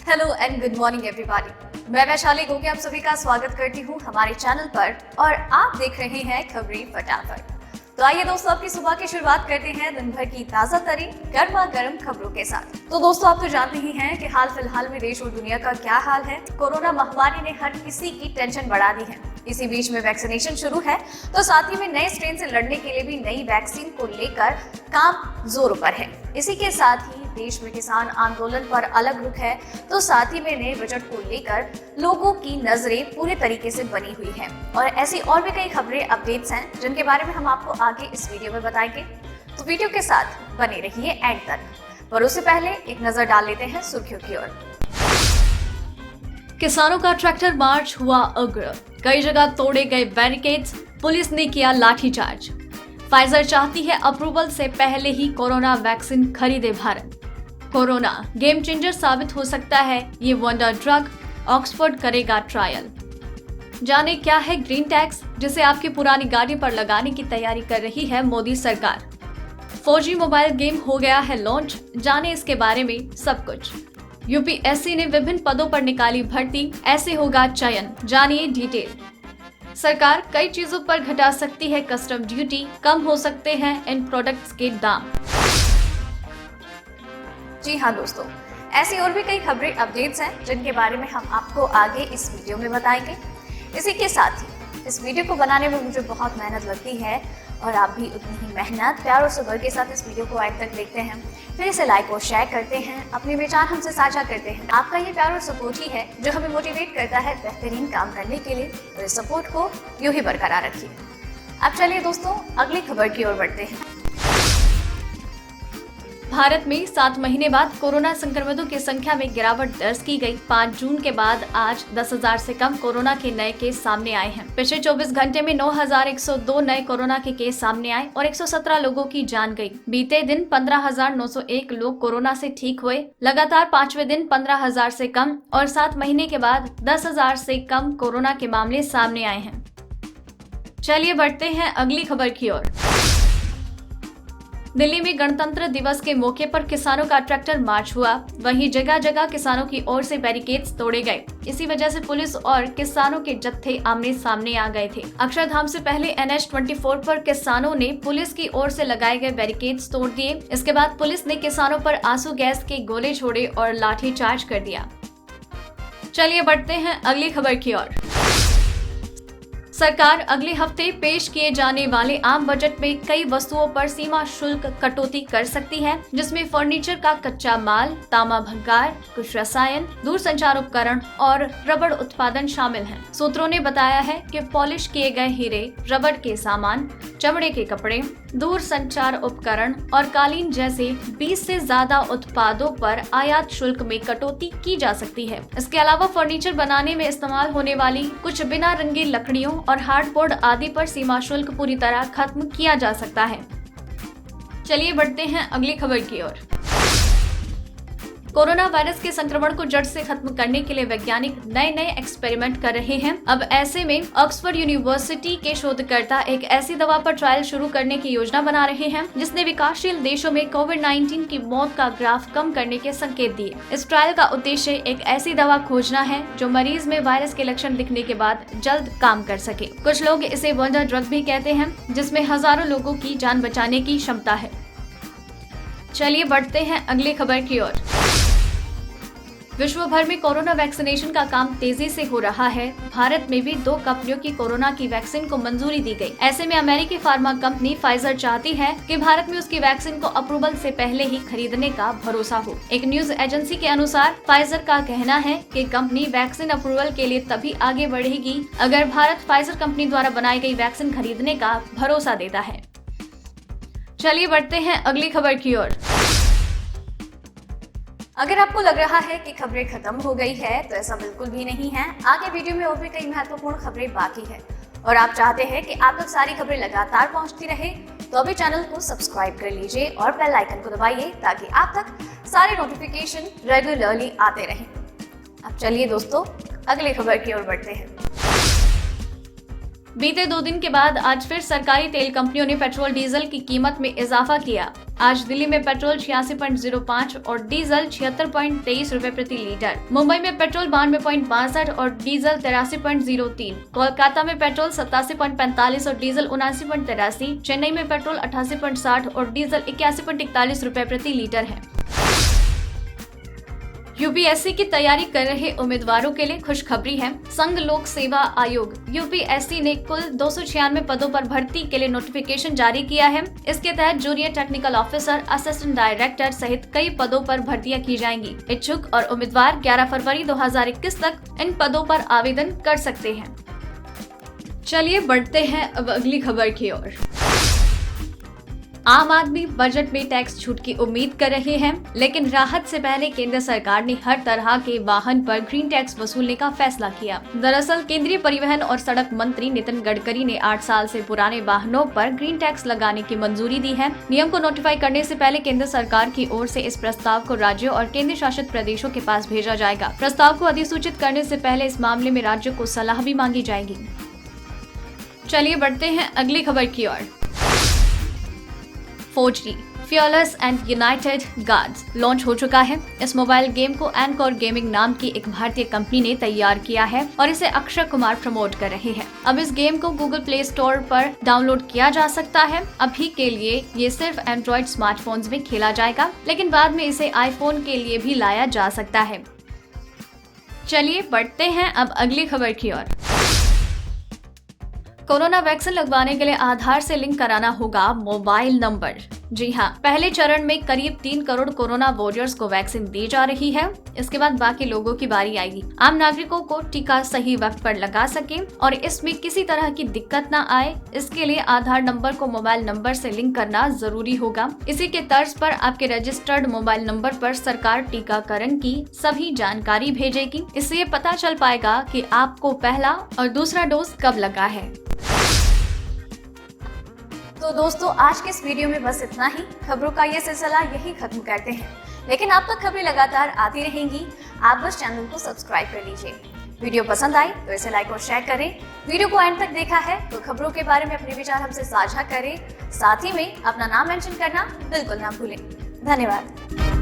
Hello and good morning everybody. मैं वैशाली गोगे आप सभी का स्वागत करती हूँ हमारे चैनल पर और आप देख रहे हैं खबरें फटाफट। तो आइए दोस्तों, आपकी सुबह की शुरुआत करते हैं दिन भर की ताजा तरीन गर्मा गर्म खबरों के साथ। तो दोस्तों, आप तो जानते ही हैं कि हाल फिलहाल में देश और दुनिया का क्या हाल है। कोरोना महामारी ने हर किसी की टेंशन बढ़ा दी है। इसी बीच में वैक्सीनेशन शुरू है, तो साथ ही में नए स्ट्रेन से लड़ने के लिए भी नई वैक्सीन को लेकर काम जोरों पर है। इसी के साथ ही देश में किसान आंदोलन पर अलग रुख है, तो साथ ही में नए बजट को लेकर लोगों की नजरें पूरे तरीके से बनी हुई हैं। और ऐसी और भी कई खबरें अपडेट्स हैं जिनके बारे में हम आपको आगे इस वीडियो में बताएंगे, तो वीडियो के साथ बने रहिए एंड तक। पर उससे पहले एक नजर डाल लेते हैं सुर्खियों की ओर। किसानों का ट्रैक्टर मार्च हुआ उग्र, कई जगह तोड़े गए बैरिकेड्स, पुलिस ने किया लाठीचार्ज। फाइजर चाहती है अप्रूवल से पहले ही कोरोना वैक्सीन खरीदे भारत। कोरोना गेम चेंजर साबित हो सकता है ये वंडर ड्रग, ऑक्सफोर्ड करेगा ट्रायल। जाने क्या है ग्रीन टैक्स, जिसे आपकी पुरानी गाड़ी पर लगाने की तैयारी कर रही है मोदी सरकार। 4G मोबाइल गेम हो गया है लॉन्च, जाने इसके बारे में सब कुछ। यूपीएससी ने विभिन्न पदों पर निकाली भर्ती, ऐसे होगा चयन, जानिए डिटेल। सरकार कई चीजों पर घटा सकती है कस्टम ड्यूटी, कम हो सकते हैं इन प्रोडक्ट्स के दाम। जी हाँ दोस्तों, ऐसी और भी कई खबरें अपडेट्स हैं जिनके बारे में हम आपको आगे इस वीडियो में बताएंगे। इसी के साथ ही इस वीडियो को बनाने में मुझे बहुत मेहनत लगती है और आप भी उतनी ही मेहनत, प्यार और सब्र के साथ इस वीडियो को एंड तक देखते हैं, फिर इसे लाइक और शेयर करते हैं, अपने विचार हमसे साझा करते हैं। आपका ये प्यार और सपोर्ट ही है जो हमें मोटिवेट करता है बेहतरीन काम करने के लिए, और इस सपोर्ट को यूं ही बरकरार रखिए। अब चलिए दोस्तों, अगली खबर की ओर बढ़ते हैं। भारत में 7 महीने बाद कोरोना संक्रमितों की संख्या में गिरावट दर्ज की गई। 5 जून के बाद आज 10,000 से कम कोरोना के नए केस सामने आए हैं। पिछले 24 घंटे में 9,102 नए कोरोना के केस सामने आए और 117 लोगों की जान गई। बीते दिन 15,901 लोग कोरोना से ठीक हुए। लगातार 5वें दिन 15,000 से कम और 7 महीने के बाद 10,000 से कम कोरोना के मामले सामने आए हैं। चलिए बढ़ते हैं अगली खबर की ओर। दिल्ली में गणतंत्र दिवस के मौके पर किसानों का ट्रैक्टर मार्च हुआ, वहीं जगह जगह किसानों की ओर से बैरिकेड्स तोड़े गए। इसी वजह से पुलिस और किसानों के जत्थे आमने सामने आ गए थे। अक्षरधाम से पहले NH-24 पर किसानों ने पुलिस की ओर से लगाए गए बैरिकेड्स तोड़ दिए। इसके बाद पुलिस ने किसानों पर आंसू गैस के गोले छोड़े और लाठीचार्ज कर दिया। चलिए बढ़ते हैं अगली खबर की ओर। सरकार अगले हफ्ते पेश किए जाने वाले आम बजट में कई वस्तुओं पर सीमा शुल्क कटौती कर सकती है, जिसमें फर्नीचर का कच्चा माल, तांबा भंगार, कुछ रसायन, दूरसंचार उपकरण और रबड़ उत्पादन शामिल हैं। सूत्रों ने बताया है कि पॉलिश किए गए हीरे, रबड़ के सामान, चमड़े के कपड़े, दूरसंचार उपकरण और कालीन जैसे 20 से ज्यादा उत्पादों पर आयात शुल्क में कटौती की जा सकती है। इसके अलावा फर्नीचर बनाने में इस्तेमाल होने वाली कुछ बिना रंगी लकड़ियों और हार्डबोर्ड आदि पर सीमा शुल्क पूरी तरह खत्म किया जा सकता है। चलिए बढ़ते हैं अगली खबर की ओर। कोरोना वायरस के संक्रमण को जड़ से खत्म करने के लिए वैज्ञानिक नए नए एक्सपेरिमेंट कर रहे हैं। अब ऐसे में ऑक्सफोर्ड यूनिवर्सिटी के शोधकर्ता एक ऐसी दवा पर ट्रायल शुरू करने की योजना बना रहे हैं जिसने विकासशील देशों में कोविड-19 की मौत का ग्राफ कम करने के संकेत दिए। इस ट्रायल का उद्देश्य एक ऐसी दवा खोजना है जो मरीज में वायरस के लक्षण दिखने के बाद जल्द काम कर सके। कुछ लोग इसे वंडर ड्रग भी कहते हैं, जिसमें हजारों लोगों की जान बचाने की क्षमता है। चलिए बढ़ते हैं अगली खबर की ओर। विश्व भर में कोरोना वैक्सीनेशन का काम तेजी से हो रहा है। भारत में भी 2 कंपनियों की कोरोना की वैक्सीन को मंजूरी दी गई। ऐसे में अमेरिकी फार्मा कंपनी फाइजर चाहती है कि भारत में उसकी वैक्सीन को अप्रूवल से पहले ही खरीदने का भरोसा हो। एक न्यूज एजेंसी के अनुसार फाइजर का कहना है कि कंपनी वैक्सीन अप्रूवल के लिए तभी आगे बढ़ेगी अगर भारत फाइजर कंपनी द्वारा बनाई गई वैक्सीन खरीदने का भरोसा देता है। चलिए बढ़ते हैं अगली खबर की ओर। अगर आपको लग रहा है कि खबरें खत्म हो गई है, तो ऐसा बिल्कुल भी नहीं है। आगे वीडियो में और भी कई महत्वपूर्ण खबरें बाकी है और आप चाहते हैं कि आप तक सारी खबरें लगातार पहुंचती रहे, तो अभी चैनल को सब्सक्राइब कर लीजिए और बेल आइकन को दबाइए ताकि आप तक सारे नोटिफिकेशन रेगुलरली आते रहें। अब चलिए दोस्तों, अगली खबर की ओर बढ़ते हैं। बीते 2 दिन के बाद आज फिर सरकारी तेल कंपनियों ने पेट्रोल डीजल की कीमत में इजाफा किया। आज दिल्ली में पेट्रोल 86.05 और डीजल 76.23 रुपए प्रति लीटर। मुंबई में पेट्रोल 92.62 और डीजल 83.03। कोलकाता में पेट्रोल 87.45 और डीजल 79.83। चेन्नई में पेट्रोल 88.60 और डीजल 81.41 रुपए प्रति लीटर है। यूपीएससी की तैयारी कर रहे उम्मीदवारों के लिए खुशखबरी है। संघ लोक सेवा आयोग यूपीएससी ने कुल 296 पदों पर भर्ती के लिए नोटिफिकेशन जारी किया है। इसके तहत junior technical officer, assistant director सहित कई पदों पर भर्तियां की जाएंगी। इच्छुक और उम्मीदवार 11 फरवरी 2021 तक इन पदों पर आवेदन कर सकते हैं। चलिए बढ़ते हैं अब अगली खबर की ओर। आम आदमी बजट में टैक्स छूट की उम्मीद कर रहे हैं, लेकिन राहत से पहले केंद्र सरकार ने हर तरह के वाहन पर ग्रीन टैक्स वसूलने का फैसला किया। दरअसल केंद्रीय परिवहन और सड़क मंत्री नितिन गडकरी ने 8 साल से पुराने वाहनों पर ग्रीन टैक्स लगाने की मंजूरी दी है। नियम को नोटिफाई करने से पहले केंद्र सरकार की ओर से इस प्रस्ताव को राज्यों और केंद्र शासित प्रदेशों के पास भेजा जाएगा। प्रस्ताव को अधिसूचित करने से पहले इस मामले में राज्यों को सलाह भी मांगी जाएगी। चलिए बढ़ते हैं अगली खबर की ओर। 4G fearless and United guards launch हो चुका है। इस मोबाइल गेम को एनकोर गेमिंग नाम की एक भारतीय कंपनी ने तैयार किया है और इसे अक्षय कुमार प्रमोट कर रहे हैं। अब इस गेम को गूगल प्ले स्टोर पर डाउनलोड किया जा सकता है। अभी के लिए ये सिर्फ एंड्रॉइड स्मार्टफोन्स में खेला जाएगा, लेकिन बाद में इसे आईफोन के लिए भी लाया जा सकता है। चलिए बढ़ते हैं अब अगली खबर की ओर। कोरोना वैक्सीन लगवाने के लिए आधार से लिंक कराना होगा मोबाइल नंबर। जी हाँ, पहले चरण में करीब 3 करोड़ कोरोना वॉरियर्स को वैक्सीन दी जा रही है। इसके बाद बाकी लोगों की बारी आएगी। आम नागरिकों को टीका सही वक्त पर लगा सके और इसमें किसी तरह की दिक्कत न आए, इसके लिए आधार नंबर को मोबाइल नंबर से लिंक करना जरूरी होगा। इसी के तर्ज पर आपके रजिस्टर्ड मोबाइल नंबर पर सरकार टीकाकरण की सभी जानकारी भेजेगी। इससे ये पता चल पाएगा कि आपको पहला और दूसरा डोज कब लगा है। तो दोस्तों, आज के इस वीडियो में बस इतना ही। खबरों का ये सिलसिला यही खत्म करते हैं, लेकिन आप तक खबरें लगातार आती रहेंगी। आप बस चैनल को सब्सक्राइब कर लीजिए। वीडियो पसंद आई तो इसे लाइक और शेयर करें। वीडियो को एंड तक देखा है तो खबरों के बारे में अपने विचार हमसे साझा करें। साथ ही में अपना नाम मेंशन करना बिल्कुल ना भूलें। धन्यवाद।